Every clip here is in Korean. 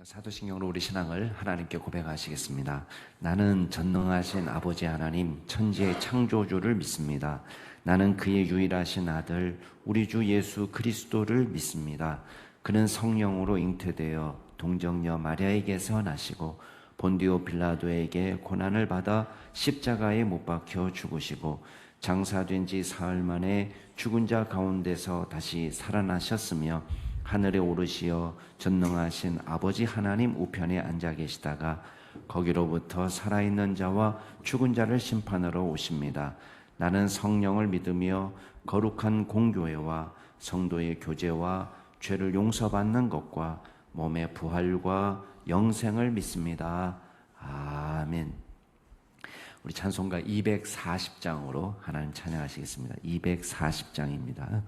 사도신경으로 우리 신앙을 하나님께 고백하시겠습니다. 나는 전능하신 아버지 하나님, 천지의 창조주를 믿습니다. 나는 그의 유일하신 아들, 우리 주 예수 그리스도를 믿습니다. 그는 성령으로 잉태되어 동정녀 마리아에게서 나시고 본디오 빌라도에게 고난을 받아 십자가에 못 박혀 죽으시고 장사된 지 사흘 만에 죽은 자 가운데서 다시 살아나셨으며 하늘에 오르시어 전능하신 아버지 하나님 우편에 앉아 계시다가 거기로부터 살아있는 자와 죽은 자를 심판하러 오십니다. 나는 성령을 믿으며 거룩한 공교회와 성도의 교제와 죄를 용서받는 것과 몸의 부활과 영생을 믿습니다. 아멘. 우리 찬송가 240장으로 하나님 찬양하시겠습니다. 240장입니다.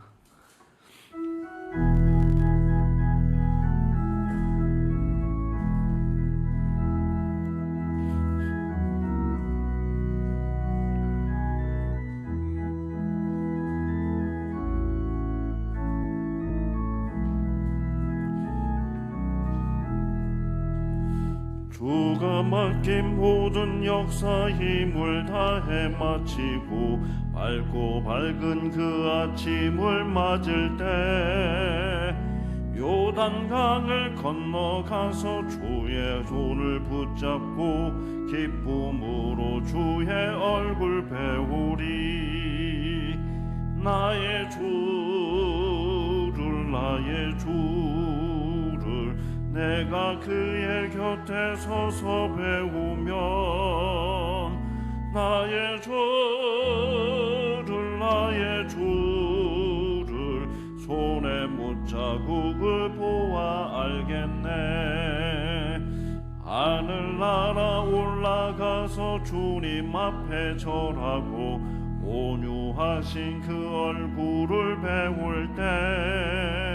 주가 맡긴 모든 역사 힘을 다해 마치고 밝고 밝은 그 아침을 맞을 때 요단강을 건너가서 주의 손을 붙잡고 기쁨으로 주의 얼굴 배우리. 나의 주를 내가 그의 곁에 서서 배우면 나의 주를 손에 못자국을 보아 알겠네. 하늘나라 올라가서 주님 앞에 절하고 온유하신 그 얼굴을 배울 때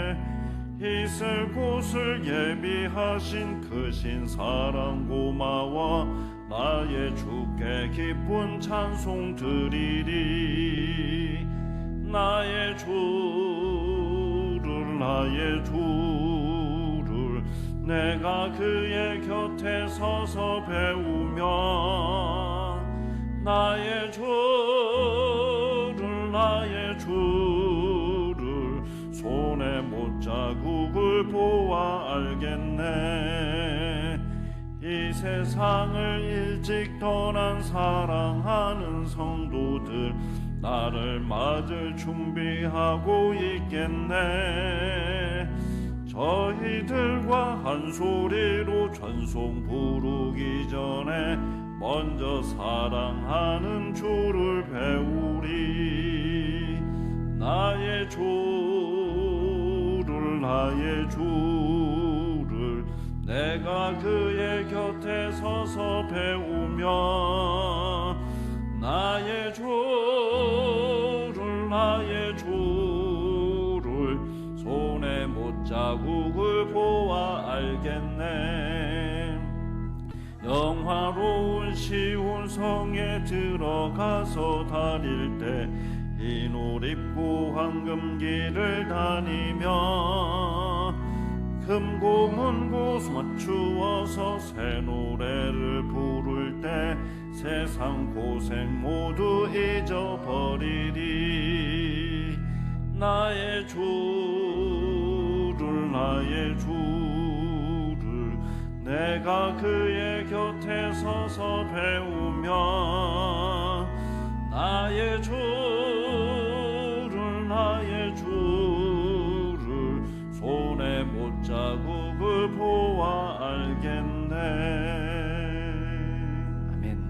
있을 곳을 예비하신 크신 사랑 고마워 나의 주께 기쁜 찬송 드리리. 나의 주를 내가 그의 곁에 서서 배우면 나의 주를 손에 못자국을 보아 알겠네. 이 세상을 일찍 떠난 사랑하는 성도들 나를 맞을 준비하고 있겠네. 저희들과 한 소리로 찬송 부르기 전에 먼저 사랑하는 주를 배우리. 나의 주를 내가 그의 곁에 서서 배우면 나의 주를 손에 못자국을 보아 알겠네. 영화로운 시온성에 들어가서 다닐 때 흰 옷 입고 황금길을 다니며 금고문고 맞추어서 새 노래를 부를 때 세상 고생 모두 잊어버리리. 나의 주를 내가 그의 곁에 서서 배우면 나의 주를 손에 못자국을 보아 알겠네. 아멘.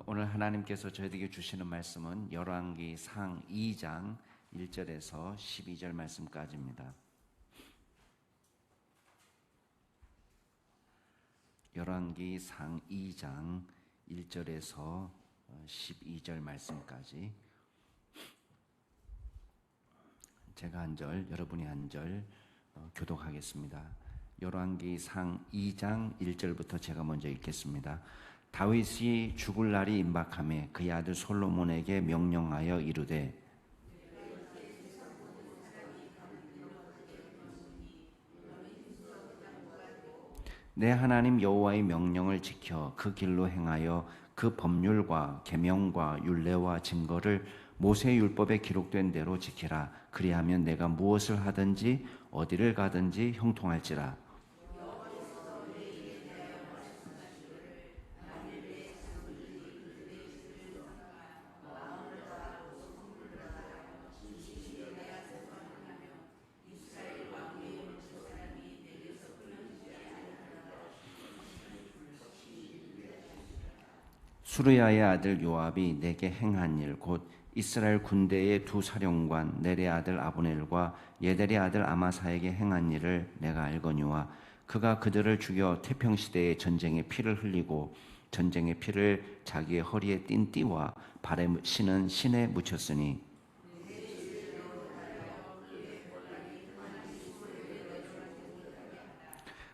오늘 하나님께서 저희에게 주시는 말씀은 열왕기 상 2장 1절에서 12절 말씀까지입니다. 열왕기 상 2장 1절에서 12절 말씀까지 제가 한 절, 여러분이 한 절 교독하겠습니다. 열왕기 상 2장 1절부터 제가 먼저 읽겠습니다. 다윗이 죽을 날이 임박하매 그의 아들 솔로몬에게 명령하여 이르되 내 하나님 여호와의 명령을 지켜 그 길로 행하여 그 법률과 계명과 율례와 증거를 모세의 율법에 기록된 대로 지키라. 그리하면 내가 무엇을 하든지 어디를 가든지 형통할지라. 수르야의 아들 요압이 내게 행한 일 곧 이스라엘 군대의 두 사령관 넬의 아들 아브넬과 예델의 아들 아마사에게 행한 일을 내가 알거니와 그가 그들을 죽여 태평시대의 전쟁의 피를 흘리고 전쟁의 피를 자기의 허리에 띤 띠와 발에 신은 신에 묻혔으니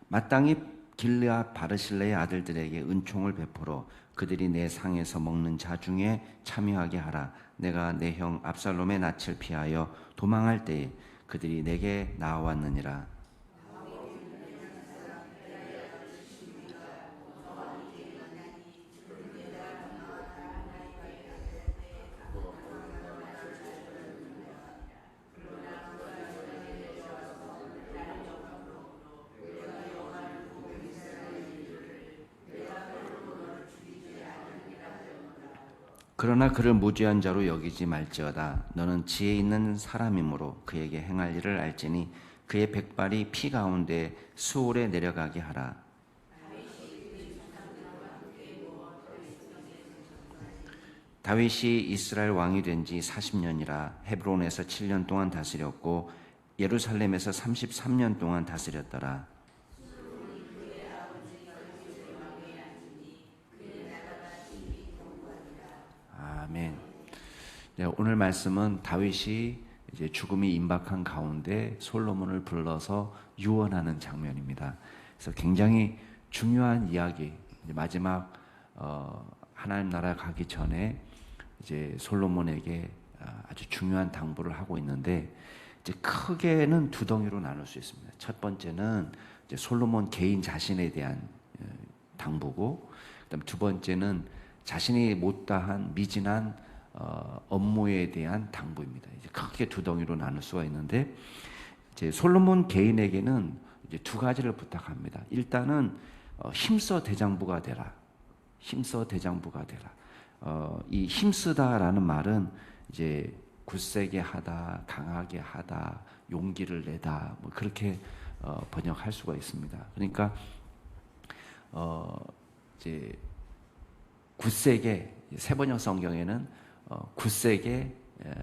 마땅히 길르앗 바르실레의 아들들에게 은총을 베풀어 그들이 내 상에서 먹는 자 중에 참여하게 하라. 내가 내 형 압살롬의 낯을 피하여 도망할 때에 그들이 내게 나아왔느니라. 그러나 그를 무죄한 자로 여기지 말지어다. 너는 지혜 있는 사람이므로 그에게 행할 일을 알지니 그의 백발이 피 가운데 수올에 내려가게 하라. 다윗이 이스라엘 왕이 된 지 40년이라 헤브론에서 7년 동안 다스렸고 예루살렘에서 33년 동안 다스렸더라. 아멘. 네, 오늘 말씀은 다윗이 이제 죽음이 임박한 가운데 솔로몬을 불러서 유언하는 장면입니다. 그래서 굉장히 중요한 이야기. 마지막 하나님 나라 가기 전에 이제 솔로몬에게 아주 중요한 당부를 하고 있는데 이제 크게는 두 덩이로 나눌 수 있습니다. 첫 번째는 이제 솔로몬 개인 자신에 대한 당부고, 그다음 두 번째는 자신이 못다한 미진한 업무에 대한 당부입니다. 이제 크게 두 덩이로 나눌 수가 있는데 이제 솔로몬 개인에게는 이제 두 가지를 부탁합니다. 일단은 힘써 대장부가 되라. 힘써 대장부가 되라. 이 힘쓰다라는 말은 이제 굳세게 하다, 강하게 하다, 용기를 내다, 뭐 그렇게 번역할 수가 있습니다. 그러니까 이제 굳세게 세번역 성경에는 굳세게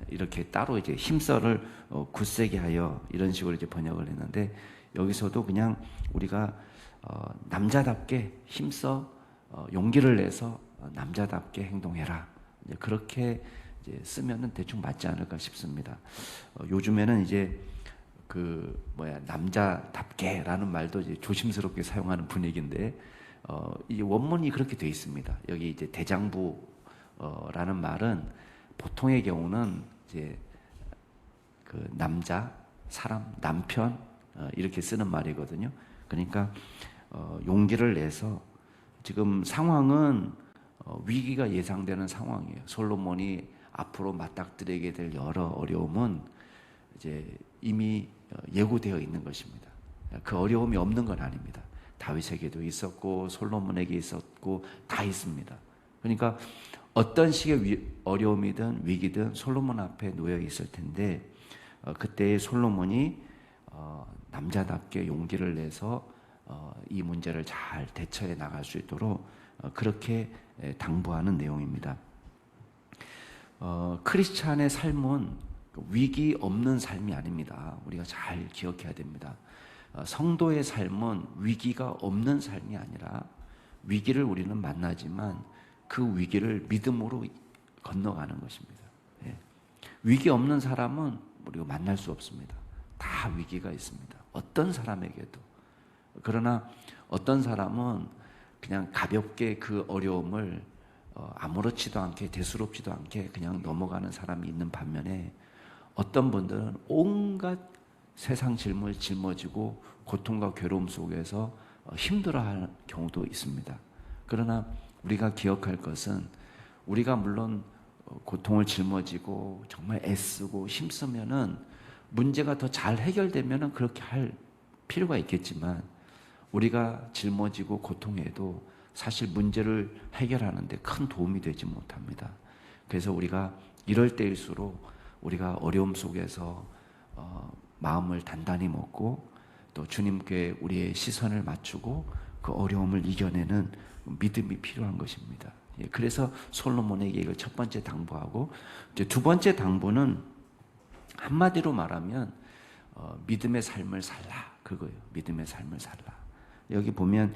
이렇게 따로 이제 힘써를 굳세게 하여 이런 식으로 이제 번역을 했는데 여기서도 그냥 우리가 남자답게 힘써 용기를 내서 남자답게 행동해라. 이제 그렇게 이제 쓰면은 대충 맞지 않을까 싶습니다. 요즘에는 이제 남자답게라는 말도 이제 조심스럽게 사용하는 분위기인데 이 원문이 그렇게 되어 있습니다. 여기 이제 대장부라는 말은 보통의 경우는 이제 그 남자, 사람, 남편 이렇게 쓰는 말이거든요. 그러니까 용기를 내서 지금 상황은 위기가 예상되는 상황이에요. 솔로몬이 앞으로 맞닥뜨리게 될 여러 어려움은 이제 이미 예고되어 있는 것입니다. 그 어려움이 없는 건 아닙니다. 다윗에게도 있었고 솔로몬에게 있었고 다 있습니다. 그러니까 어떤 식의 어려움이든 위기든 솔로몬 앞에 놓여 있을 텐데 그때 솔로몬이 남자답게 용기를 내서 이 문제를 잘 대처해 나갈 수 있도록 그렇게 당부하는 내용입니다. 크리스찬의 삶은 위기 없는 삶이 아닙니다. 우리가 잘 기억해야 됩니다. 성도의 삶은 위기가 없는 삶이 아니라 위기를 우리는 만나지만 그 위기를 믿음으로 건너가는 것입니다. 위기 없는 사람은 우리가 만날 수 없습니다. 다 위기가 있습니다. 어떤 사람에게도. 그러나 어떤 사람은 그냥 가볍게 그 어려움을 아무렇지도 않게 대수롭지도 않게 그냥 넘어가는 사람이 있는 반면에 어떤 분들은 온갖 세상 짐을 짊어지고 고통과 괴로움 속에서 힘들어하는 경우도 있습니다. 그러나 우리가 기억할 것은 우리가 물론 고통을 짊어지고 정말 애쓰고 힘쓰면은 문제가 더 잘 해결되면은 그렇게 할 필요가 있겠지만 우리가 짊어지고 고통해도 사실 문제를 해결하는 데 큰 도움이 되지 못합니다. 그래서 우리가 이럴 때일수록 우리가 어려움 속에서 마음을 단단히 먹고 또 주님께 우리의 시선을 맞추고 그 어려움을 이겨내는 믿음이 필요한 것입니다. 그래서 솔로몬에게 이걸 첫 번째 당부하고, 이제 두 번째 당부는 한마디로 말하면 믿음의 삶을 살라, 그거예요. 믿음의 삶을 살라. 여기 보면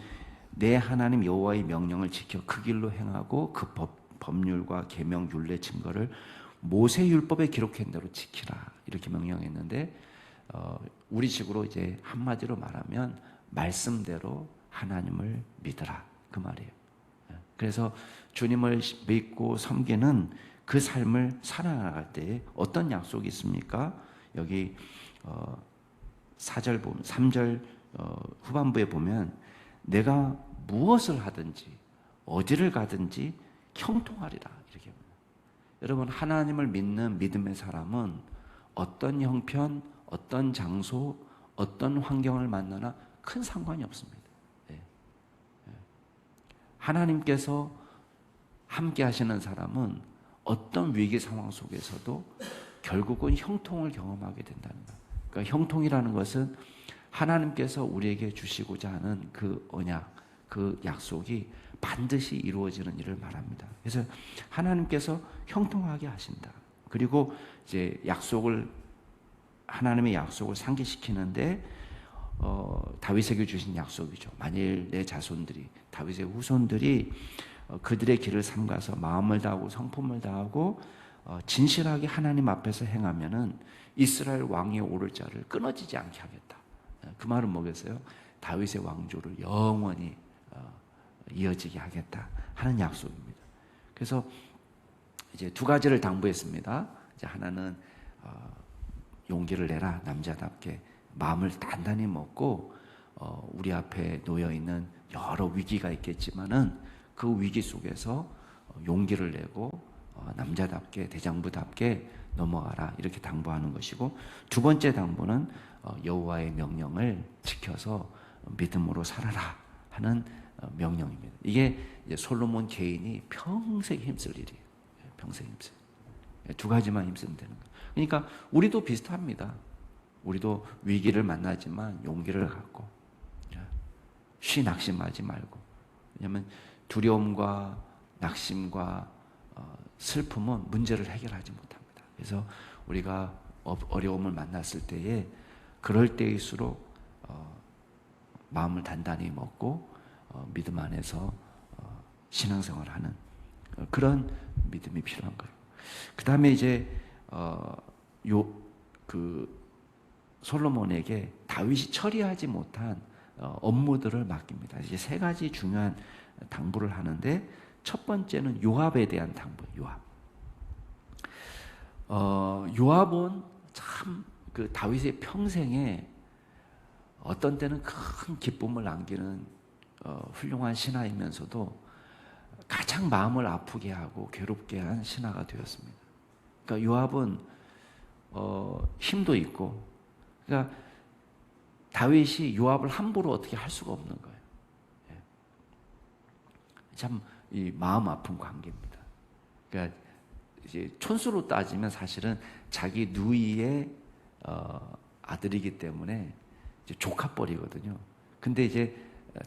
내 하나님 여호와의 명령을 지켜 그 길로 행하고 그 법률과 계명 율례 증거를 모세 율법에 기록한 대로 지키라, 이렇게 명령했는데 우리식으로 이제 한마디로 말하면 말씀대로 하나님을 믿으라, 그 말이에요. 그래서 주님을 믿고 섬기는 그 삶을 살아나갈 때 어떤 약속이 있습니까? 여기 4절 보면 3절 후반부에 보면 내가 무엇을 하든지 어디를 가든지 형통하리라, 이렇게 합니다. 여러분, 하나님을 믿는 믿음의 사람은 어떤 형편, 어떤 장소, 어떤 환경을 만나나 큰 상관이 없습니다. 하나님께서 함께 하시는 사람은 어떤 위기 상황 속에서도 결국은 형통을 경험하게 된다는 거예요. 그러니까 형통이라는 것은 하나님께서 우리에게 주시고자 하는 그 언약, 그 약속이 반드시 이루어지는 일을 말합니다. 그래서 하나님께서 형통하게 하신다. 그리고 이제 하나님의 약속을 상기시키는데 다윗에게 주신 약속이죠. 만일 내 자손들이, 다윗의 후손들이 그들의 길을 삼가서 마음을 다하고 성품을 다하고 진실하게 하나님 앞에서 행하면은 이스라엘 왕위에 오를 자를 끊어지지 않게 하겠다. 그 말은 뭐겠어요? 다윗의 왕조를 영원히 이어지게 하겠다 하는 약속입니다. 그래서 이제 두 가지를 당부했습니다. 이제 하나는 용기를 내라, 남자답게 마음을 단단히 먹고 우리 앞에 놓여 있는 여러 위기가 있겠지만은 그 위기 속에서 용기를 내고 남자답게, 대장부답게 넘어가라, 이렇게 당부하는 것이고, 두 번째 당부는 여호와의 명령을 지켜서 믿음으로 살아라 하는 명령입니다. 이게 이제 솔로몬 개인이 평생 힘쓸 일이에요. 평생 힘쓸. 두 가지만 힘쓰면 되는 거예요. 그러니까 우리도 비슷합니다. 우리도 위기를 만나지만 용기를 갖고 쉬 낙심하지 말고. 왜냐하면 두려움과 낙심과 슬픔은 문제를 해결하지 못합니다. 그래서 우리가 어려움을 만났을 때에 그럴 때일수록 마음을 단단히 먹고 믿음 안에서 신앙생활하는 그런 믿음이 필요한 거예요. 그 다음에 이제 솔로몬에게 다윗이 처리하지 못한 업무들을 맡깁니다. 이제 세 가지 중요한 당부를 하는데, 첫 번째는 요압에 대한 당부예요. 요압은 참 그 다윗의 평생에 어떤 때는 큰 기쁨을 안기는 훌륭한 신하이면서도 가장 마음을 아프게 하고 괴롭게 한 신하가 되었습니다. 그러니까 요압은 힘도 있고, 그러니까 다윗이 요압을 함부로 어떻게 할 수가 없는 거예요. 참 이 마음 아픈 관계입니다. 그러니까 이제 촌수로 따지면 사실은 자기 누이의 아들이기 때문에 이제 조카뻘이거든요. 근데 이제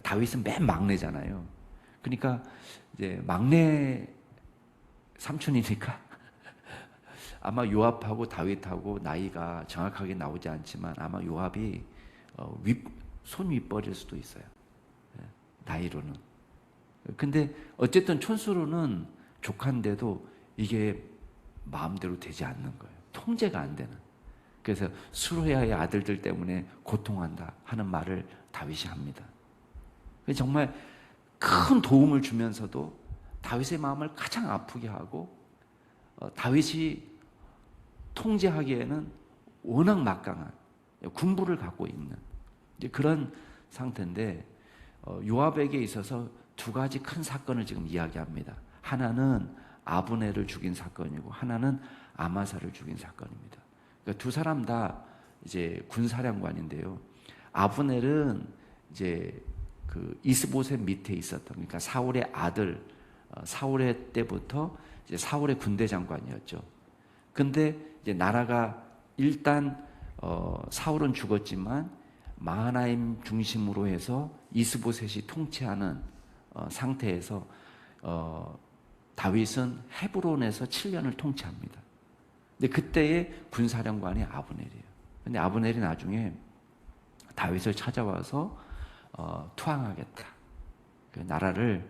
다윗은 맨 막내잖아요. 그러니까 이제 막내 삼촌이니까 아마 요압하고 다윗하고 나이가 정확하게 나오지 않지만 아마 요압이 손 윗벌일 수도 있어요. 나이로는. 근데 어쨌든 촌수로는 조카인데도 이게 마음대로 되지 않는 거예요. 통제가 안 되는. 그래서 수르야의 아들들 때문에 고통한다 하는 말을 다윗이 합니다. 정말 큰 도움을 주면서도 다윗의 마음을 가장 아프게 하고 다윗이 통제하기에는 워낙 막강한 군부를 갖고 있는 그런 상태인데 요압에게 있어서 두 가지 큰 사건을 지금 이야기합니다. 하나는 아브넬을 죽인 사건이고 하나는 아마사를 죽인 사건입니다. 그러니까 두 사람 다 이제 군사령관인데요. 아브넬은 이제 그 이스보셋 밑에 있었던, 그러니까 사울의 아들, 사울의 때부터 이제 사울의 군대 장관이었죠. 근데 이제 나라가 일단 사울은 죽었지만 마하나임 중심으로 해서 이스보셋이 통치하는 상태에서 다윗은 헤브론에서 7년을 통치합니다. 근데 그때의 군사령관이 아브넬이에요. 근데 아브넬이 나중에 다윗을 찾아와서 투항하겠다, 그 나라를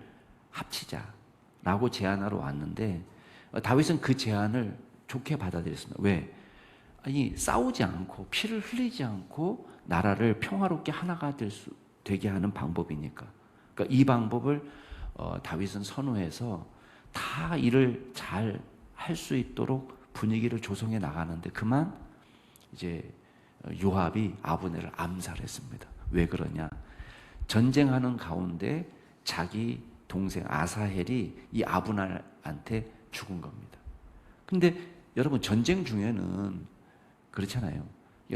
합치자라고 제안하러 왔는데 다윗은 그 제안을 좋게 받아들였습니다. 왜? 아니, 싸우지 않고 피를 흘리지 않고 나라를 평화롭게 하나가 되게 하는 방법이니까. 그러니까 이 방법을 다윗은 선호해서 다 일을 잘 할 수 있도록 분위기를 조성해 나가는데 그만 이제 요압이 아브넬을 암살했습니다. 왜 그러냐? 전쟁하는 가운데 자기 동생 아사헬이 이 아브넬한테 죽은 겁니다. 근데 여러분, 전쟁 중에는 그렇잖아요.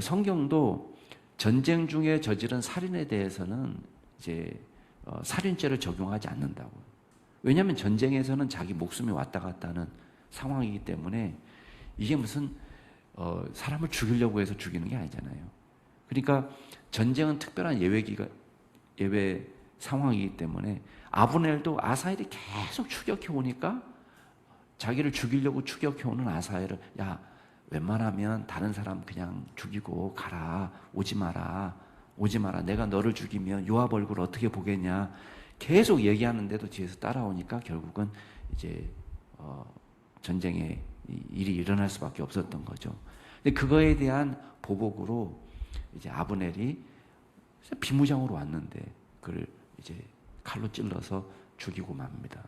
성경도 전쟁 중에 저지른 살인에 대해서는 이제 살인죄를 적용하지 않는다고. 왜냐하면 전쟁에서는 자기 목숨이 왔다 갔다 하는 상황이기 때문에 이게 무슨 사람을 죽이려고 해서 죽이는 게 아니잖아요. 그러니까 전쟁은 특별한 예외 상황이기 때문에 아브넬도 아사헬이 계속 추격해 오니까 자기를 죽이려고 추격해 오는 아사헬을, 야, 웬만하면 다른 사람 그냥 죽이고 가라, 오지 마라, 내가 너를 죽이면 요압 얼굴 어떻게 보겠냐 계속 얘기하는데도 뒤에서 따라오니까 결국은 이제 전쟁에 일이 일어날 수밖에 없었던 거죠. 근데 그거에 대한 보복으로 이제 아브넬이 비무장으로 왔는데 그를 이제 칼로 찔러서 죽이고 맙니다.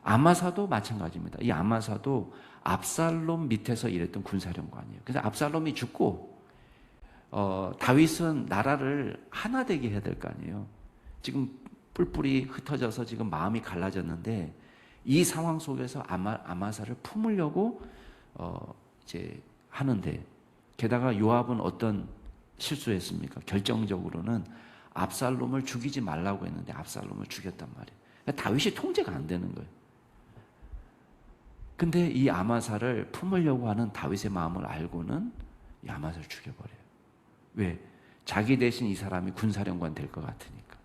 아마사도 마찬가지입니다. 이 아마사도 압살롬 밑에서 일했던 군사령관이에요. 그래서 압살롬이 죽고 다윗은 나라를 하나 되게 해야 될 거 아니에요. 지금 뿔뿔이 흩어져서 지금 마음이 갈라졌는데 이 상황 속에서 아마사를 품으려고 이제 하는데, 게다가 요압은 어떤 실수했습니까? 결정적으로는 압살롬을 죽이지 말라고 했는데 압살롬을 죽였단 말이에요. 그러니까 다윗이 통제가 안 되는 거예요. 근데 이 아마사를 품으려고 하는 다윗의 마음을 알고는 이 아마사를 죽여버려요. 왜? 자기 대신 이 사람이 군사령관 될 것 같으니까.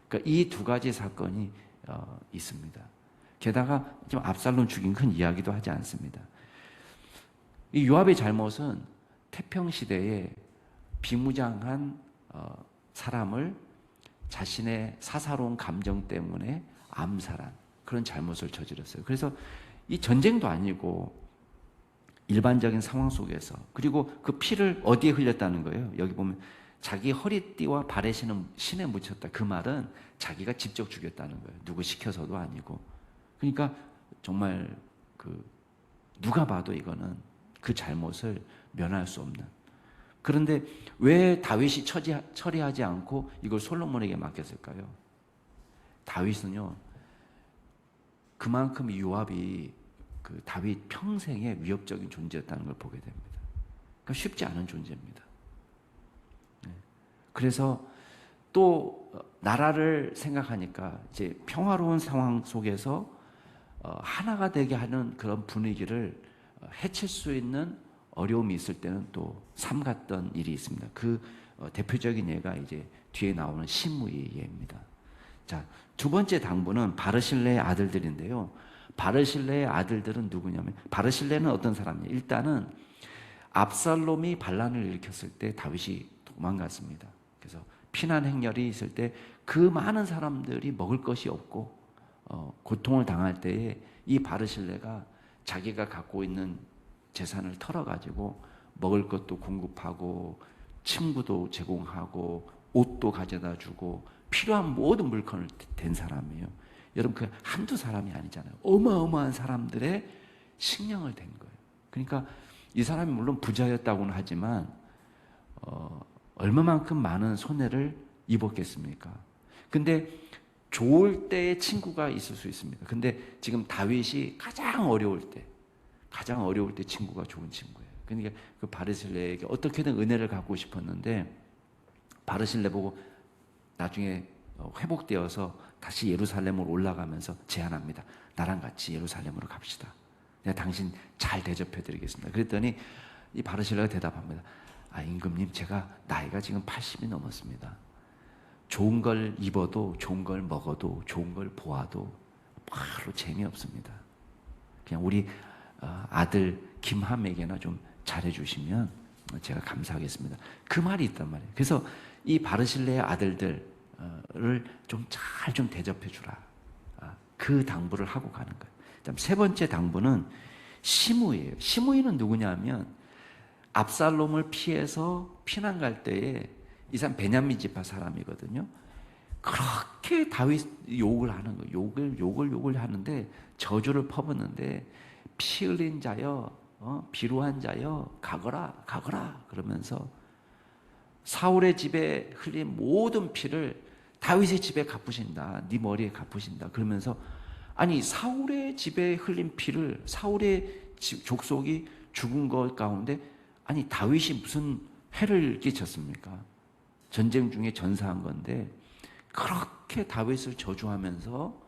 그러니까 이 두 가지 사건이 있습니다. 게다가 지금 압살롬 죽인 큰 이야기도 하지 않습니다. 이 요압의 잘못은 태평 시대에 비무장한 사람을 자신의 사사로운 감정 때문에 암살한 그런 잘못을 저질렀어요. 그래서 이 전쟁도 아니고 일반적인 상황 속에서, 그리고 그 피를 어디에 흘렸다는 거예요? 여기 보면 자기 허리띠와 발에 신에 묻혔다. 그 말은 자기가 직접 죽였다는 거예요. 누구 시켜서도 아니고. 그러니까 정말 누가 봐도 이거는 그 잘못을 면할 수 없는. 그런데 왜 다윗이 처리하지 않고 이걸 솔로몬에게 맡겼을까요? 다윗은요, 그만큼 요압이 다윗 평생의 위협적인 존재였다는 걸 보게 됩니다. 그러니까 쉽지 않은 존재입니다. 그래서 또 나라를 생각하니까 이제 평화로운 상황 속에서 하나가 되게 하는 그런 분위기를 해칠 수 있는 어려움이 있을 때는 또 삼갔던 일이 있습니다. 그 대표적인 예가 이제 뒤에 나오는 시므이의 예입니다. 자, 두 번째 당부는 바르실레의 아들들인데요. 바르실레의 아들들은 누구냐면, 바르실레는 어떤 사람이에요? 일단은 압살롬이 반란을 일으켰을 때 다윗이 도망갔습니다. 그래서 피난 행렬이 있을 때 그 많은 사람들이 먹을 것이 없고 고통을 당할 때에 이 바르실레가 자기가 갖고 있는 재산을 털어가지고 먹을 것도 공급하고 침구도 제공하고 옷도 가져다 주고 필요한 모든 물건을 댄 사람이에요. 여러분, 그 한두 사람이 아니잖아요. 어마어마한 사람들의 식량을 댄 거예요. 그러니까 이 사람이 물론 부자였다고는 하지만 얼마만큼 많은 손해를 입었겠습니까? 근데 좋을 때의 친구가 있을 수 있습니다. 근데 지금 다윗이 가장 어려울 때 친구가 좋은 친구예요. 그러니까 그 바르실레에게 어떻게든 은혜를 갖고 싶었는데 바르실레 보고 나중에 회복되어서 다시 예루살렘으로 올라가면서 제안합니다. 나랑 같이 예루살렘으로 갑시다. 내가 당신 잘 대접해 드리겠습니다. 그랬더니 이 바르실레가 대답합니다. 임금님, 제가 나이가 지금 80이 넘었습니다. 좋은 걸 입어도 좋은 걸 먹어도 좋은 걸 보아도 별로 재미없습니다. 그냥 우리 아들 김함에게나 좀 잘해주시면 제가 감사하겠습니다. 그 말이 있단 말이에요. 그래서 이 바르실레의 아들들을 좀 잘 좀 대접해 주라. 그 당부를 하고 가는 거예요. 그다음 세 번째 당부는 시므이예요. 시므이는 누구냐면 압살롬을 피해서 피난 갈 때에 이 사람 베냐민 지파 사람이거든요. 그렇게 다윗 욕을 하는 거예요. 욕을 하는데 저주를 퍼붓는데 피 흘린 자여, 비루한 자여, 가거라 그러면서 사울의 집에 흘린 모든 피를 다윗의 집에 갚으신다. 네 머리에 갚으신다. 그러면서 아니 사울의 집에 흘린 피를 사울의 족속이 죽은 것 가운데 아니 다윗이 무슨 해를 끼쳤습니까? 전쟁 중에 전사한 건데 그렇게 다윗을 저주하면서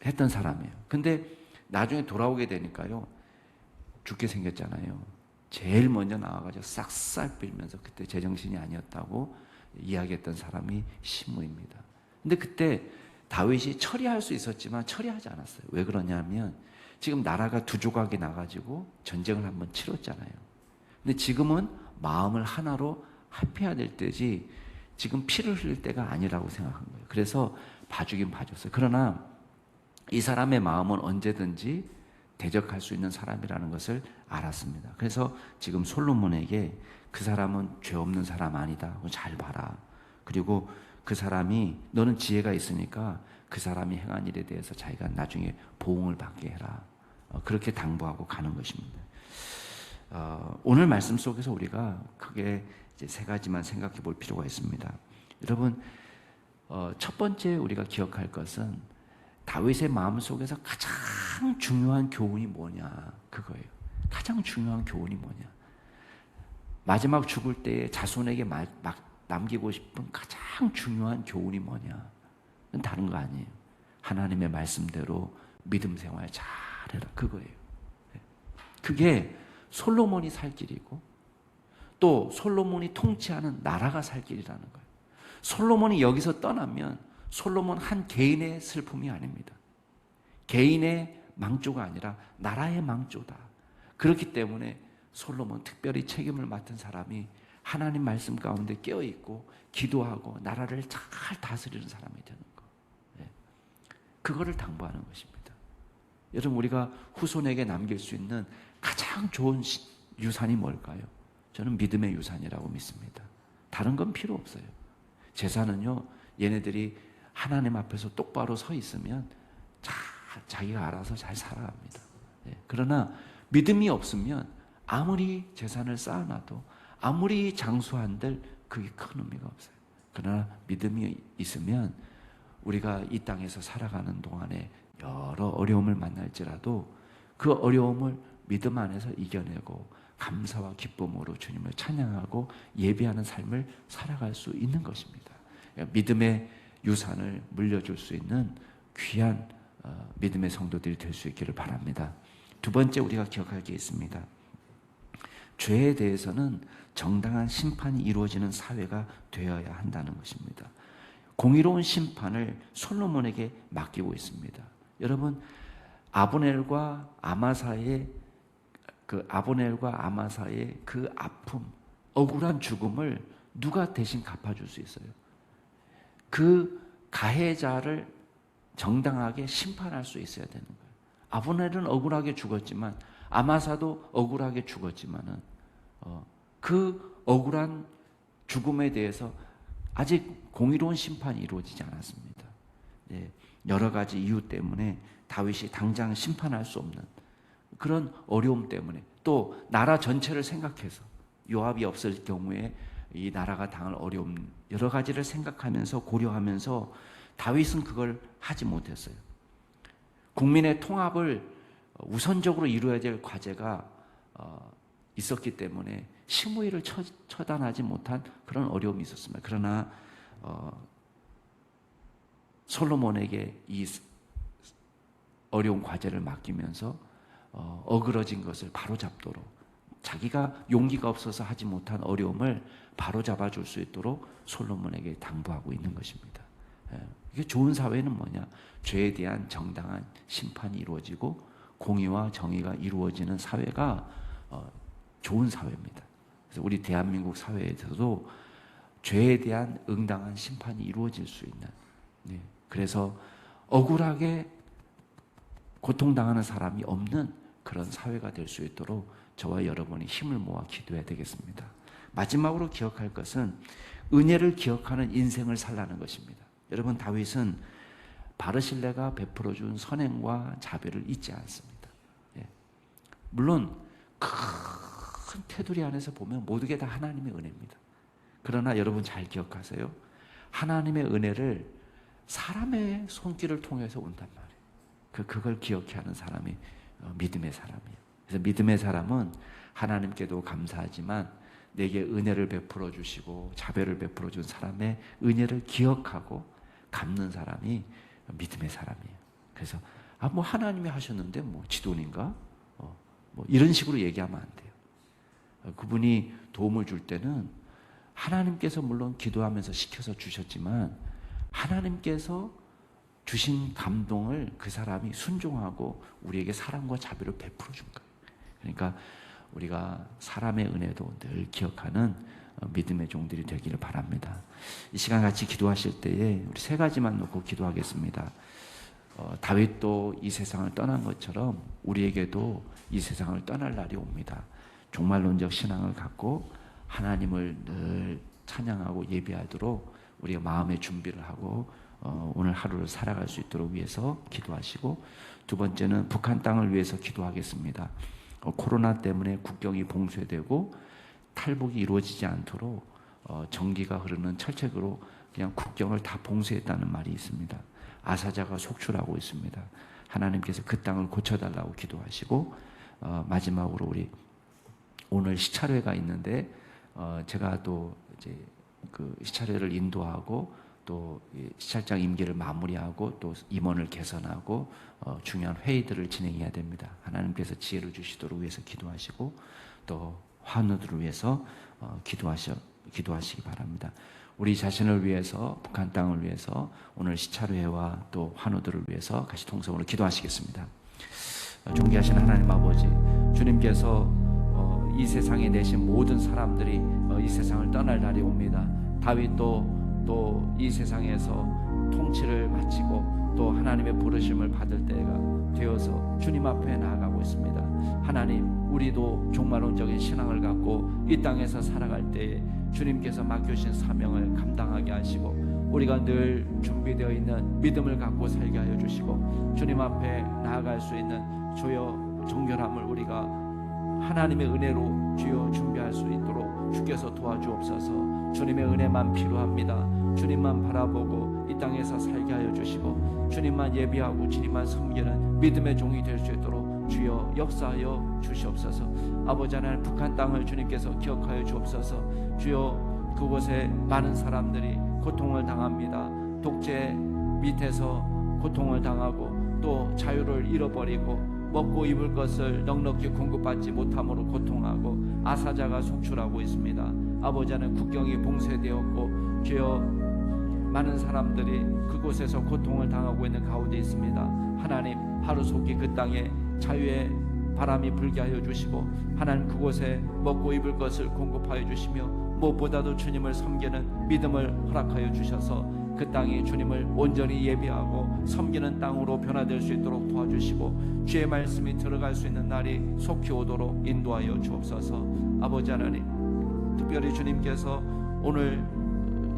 했던 사람이에요. 근데 나중에 돌아오게 되니까요 죽게 생겼잖아요. 제일 먼저 나와가지고 싹싹 빌면서 그때 제정신이 아니었다고 이야기했던 사람이 시므이입니다. 근데 그때 다윗이 처리할 수 있었지만 처리하지 않았어요. 왜 그러냐면 지금 나라가 두 조각이 나가지고 전쟁을 한번 치렀잖아요. 근데 지금은 마음을 하나로 합해야 될 때지 지금 피를 흘릴 때가 아니라고 생각한 거예요. 그래서 봐주긴 봐줬어요. 그러나 이 사람의 마음은 언제든지 대적할 수 있는 사람이라는 것을 알았습니다. 그래서 지금 솔로몬에게 그 사람은 죄 없는 사람 아니다. 잘 봐라. 그리고 그 사람이 너는 지혜가 있으니까 그 사람이 행한 일에 대해서 자기가 나중에 보응을 받게 해라. 그렇게 당부하고 가는 것입니다. 오늘 말씀 속에서 우리가 크게 이제 세 가지만 생각해 볼 필요가 있습니다. 여러분, 첫 번째 우리가 기억할 것은 다윗의 마음 속에서 가장 중요한 교훈이 뭐냐 그거예요. 가장 중요한 교훈이 뭐냐. 마지막 죽을 때에 자손에게 막 남기고 싶은 가장 중요한 교훈이 뭐냐. 그건 다른 거 아니에요. 하나님의 말씀대로 믿음 생활 잘해라 그거예요. 그게 솔로몬이 살 길이고 또 솔로몬이 통치하는 나라가 살 길이라는 거예요. 솔로몬이 여기서 떠나면 솔로몬 한 개인의 슬픔이 아닙니다. 개인의 망조가 아니라 나라의 망조다. 그렇기 때문에 솔로몬 특별히 책임을 맡은 사람이 하나님 말씀 가운데 깨어있고 기도하고 나라를 잘 다스리는 사람이 되는 거. 그거를 당부하는 것입니다. 여러분, 우리가 후손에게 남길 수 있는 가장 좋은 유산이 뭘까요? 저는 믿음의 유산이라고 믿습니다. 다른 건 필요 없어요. 제사는요, 얘네들이 하나님 앞에서 똑바로 서 있으면 자기가 알아서 잘 살아갑니다. 그러나 믿음이 없으면 아무리 재산을 쌓아놔도 아무리 장수한들 그게 큰 의미가 없어요. 그러나 믿음이 있으면 우리가 이 땅에서 살아가는 동안에 여러 어려움을 만날지라도 그 어려움을 믿음 안에서 이겨내고 감사와 기쁨으로 주님을 찬양하고 예배하는 삶을 살아갈 수 있는 것입니다. 믿음의 유산을 물려줄 수 있는 귀한 믿음의 성도들이 될 수 있기를 바랍니다. 두 번째 우리가 기억할 게 있습니다. 죄에 대해서는 정당한 심판이 이루어지는 사회가 되어야 한다는 것입니다. 공의로운 심판을 솔로몬에게 맡기고 있습니다. 여러분, 아브넬과 아마사의 그 아픔, 억울한 죽음을 누가 대신 갚아줄 수 있어요? 그 가해자를 정당하게 심판할 수 있어야 되는 거예요. 아브넬은 억울하게 죽었지만 아마사도 억울하게 죽었지만은 그 억울한 죽음에 대해서 아직 공의로운 심판이 이루어지지 않았습니다. 여러 가지 이유 때문에 다윗이 당장 심판할 수 없는 그런 어려움 때문에 또 나라 전체를 생각해서 요압이 없을 경우에 이 나라가 당할 어려움 여러 가지를 생각하면서 고려하면서 다윗은 그걸 하지 못했어요. 국민의 통합을 우선적으로 이루어야 될 과제가 있었기 때문에 심의를 처단하지 못한 그런 어려움이 있었습니다. 그러나 솔로몬에게 이 어려운 과제를 맡기면서 어그러진 것을 바로잡도록, 자기가 용기가 없어서 하지 못한 어려움을 바로잡아 줄 수 있도록 솔로몬에게 당부하고 있는 것입니다. 이게 좋은 사회는 뭐냐? 죄에 대한 정당한 심판이 이루어지고 공의와 정의가 이루어지는 사회가 좋은 사회입니다. 그래서 우리 대한민국 사회에서도 죄에 대한 응당한 심판이 이루어질 수 있는, 그래서 억울하게 고통당하는 사람이 없는 그런 사회가 될 수 있도록 저와 여러분이 힘을 모아 기도해야 되겠습니다. 마지막으로 기억할 것은 은혜를 기억하는 인생을 살라는 것입니다. 여러분, 다윗은 바르실레가 베풀어준 선행과 자비를 잊지 않습니다. 물론 큰 테두리 안에서 보면 모든 게 다 하나님의 은혜입니다. 그러나 여러분 잘 기억하세요. 하나님의 은혜를 사람의 손길을 통해서 온단 말이에요. 그걸 기억해 하는 사람이 믿음의 사람이에요. 그래서 믿음의 사람은 하나님께도 감사하지만 내게 은혜를 베풀어 주시고 자비를 베풀어 준 사람의 은혜를 기억하고 갚는 사람이 믿음의 사람이에요. 그래서 뭐 하나님이 하셨는데 뭐 지돈인가? 뭐 이런 식으로 얘기하면 안 돼요. 그분이 도움을 줄 때는 하나님께서 물론 기도하면서 시켜서 주셨지만 하나님께서 주신 감동을 그 사람이 순종하고 우리에게 사랑과 자비를 베풀어 준 거예요. 그러니까 우리가 사람의 은혜도 늘 기억하는 믿음의 종들이 되기를 바랍니다. 이 시간 같이 기도하실 때에 우리 세 가지만 놓고 기도하겠습니다. 다윗도 이 세상을 떠난 것처럼 우리에게도 이 세상을 떠날 날이 옵니다. 종말론적 신앙을 갖고 하나님을 늘 찬양하고 예배하도록 우리가 마음의 준비를 하고 오늘 하루를 살아갈 수 있도록 위해서 기도하시고, 두 번째는 북한 땅을 위해서 기도하겠습니다. 코로나 때문에 국경이 봉쇄되고 탈북이 이루어지지 않도록 전기가 흐르는 철책으로 그냥 국경을 다 봉쇄했다는 말이 있습니다. 아사자가 속출하고 있습니다. 하나님께서 그 땅을 고쳐달라고 기도하시고, 마지막으로 우리 오늘 시찰회가 있는데 제가 또 이제 그 시찰회를 인도하고 또 시찰장 임기를 마무리하고 또 임원을 개선하고 중요한 회의들을 진행해야 됩니다. 하나님께서 지혜를 주시도록 위해서 기도하시고 또 환우들을 위해서 기도하시기 바랍니다. 우리 자신을 위해서, 북한 땅을 위해서 오늘 시찰회와 또 환우들을 위해서 같이 통성으로 기도하시겠습니다. 존귀하신 하나님 아버지, 주님께서 이 세상에 내신 모든 사람들이 이 세상을 떠날 날이 옵니다. 다윗도 또 이 세상에서 통치를 마치고 또 하나님의 부르심을 받을 때가 되어서 주님 앞에 나아가고 있습니다. 하나님, 우리도 종말론적인 신앙을 갖고 이 땅에서 살아갈 때에 주님께서 맡겨주신 사명을 감당하게 하시고 우리가 늘 준비되어 있는 믿음을 갖고 살게 하여 주시고 주님 앞에 나아갈 수 있는 주여 정결함을 우리가 하나님의 은혜로 주여 준비할 수 있도록 주께서 도와주옵소서. 주님의 은혜만 필요합니다. 주님만 바라보고 이 땅에서 살게 하여 주시고 주님만 예비하고 주님만 섬기는 믿음의 종이 될 수 있도록 주여 역사하여 주시옵소서. 아버지 하나님, 북한 땅을 주님께서 기억하여 주옵소서. 주여 그곳에 많은 사람들이 고통을 당합니다. 독재 밑에서 고통을 당하고 또 자유를 잃어버리고 먹고 입을 것을 넉넉히 공급받지 못함으로 고통하고 아사자가 속출하고 있습니다. 아버지 하나님, 국경이 봉쇄되었고 주여 많은 사람들이 그곳에서 고통을 당하고 있는 가운데 있습니다. 하나님, 하루속히 그 땅에 자유의 바람이 불게 하여 주시고 하나님 그곳에 먹고 입을 것을 공급하여 주시며 무엇보다도 주님을 섬기는 믿음을 허락하여 주셔서 그 땅이 주님을 온전히 예비하고 섬기는 땅으로 변화될 수 있도록 도와주시고 주의 말씀이 들어갈 수 있는 날이 속히 오도록 인도하여 주옵소서. 아버지 하나님, 특별히 주님께서 오늘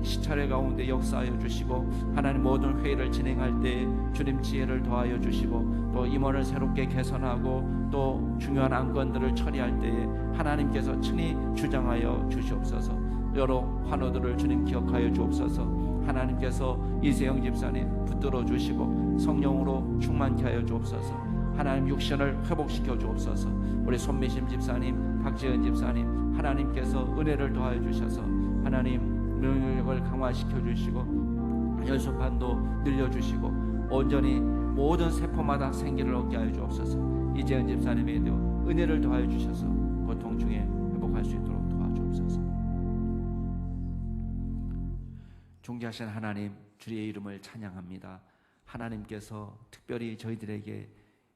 시찰회 가운데 역사하여 주시고 하나님 모든 회의를 진행할 때 주님 지혜를 더하여 주시고 또 임원을 새롭게 개선하고 또 중요한 안건들을 처리할 때에 하나님께서 친히 주장하여 주시옵소서. 여러 환우들을 주님 기억하여 주옵소서. 하나님께서 이세영 집사님 붙들어 주시고 성령으로 충만케 하여 주옵소서. 하나님 육신을 회복시켜 주옵소서. 우리 손미심 집사님, 박지은 집사님, 하나님께서 은혜를 더하여 주셔서 하나님 능력을 강화시켜 주시고 혈소판도 늘려주시고 온전히 모든 세포마다 생기를 얻게 하여 주옵소서. 이재은 집사님에게도 은혜를 더하여 주셔서 고통 중에 회복할 수 있도록 도와주옵소서. 존귀하신 하나님, 주의 이름을 찬양합니다. 하나님께서 특별히 저희들에게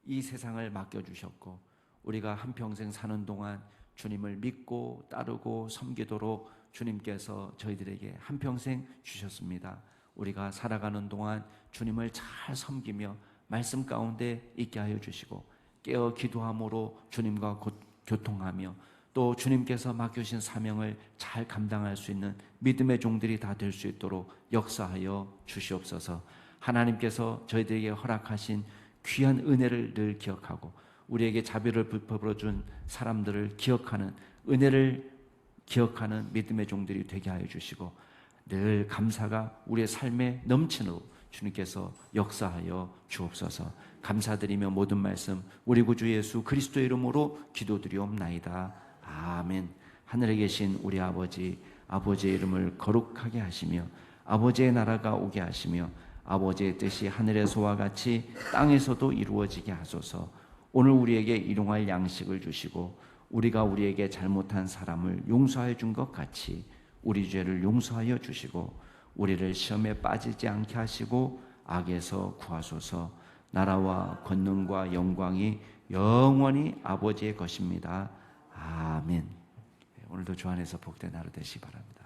이 세상을 맡겨주셨고 우리가 한평생 사는 동안 주님을 믿고 따르고 섬기도록 주님께서 저희들에게 한평생 주셨습니다. 우리가 살아가는 동안 주님을 잘 섬기며 말씀 가운데 있게 하여 주시고 깨어 기도함으로 주님과 교통하며 또 주님께서 맡겨주신 사명을 잘 감당할 수 있는 믿음의 종들이 다 될 수 있도록 역사하여 주시옵소서. 하나님께서 저희들에게 허락하신 귀한 은혜를 늘 기억하고 우리에게 자비를 베풀어 준 사람들을 기억하는 은혜를 기억하는 믿음의 종들이 되게 하여 주시고 늘 감사가 우리의 삶에 넘치는 주님께서 역사하여 주옵소서. 감사드리며 모든 말씀 우리 구주 예수 그리스도의 이름으로 기도드리옵나이다. 아멘. 하늘에 계신 우리 아버지, 아버지의 이름을 거룩하게 하시며 아버지의 나라가 오게 하시며 아버지의 뜻이 하늘에서와 같이 땅에서도 이루어지게 하소서. 오늘 우리에게 일용할 양식을 주시고 우리가 우리에게 잘못한 사람을 용서하여 준 것 같이 우리 죄를 용서하여 주시고 우리를 시험에 빠지지 않게 하시고 악에서 구하소서. 나라와 권능과 영광이 영원히 아버지의 것입니다. 아멘. 오늘도 주 안에서 복된 하루 되시기 바랍니다.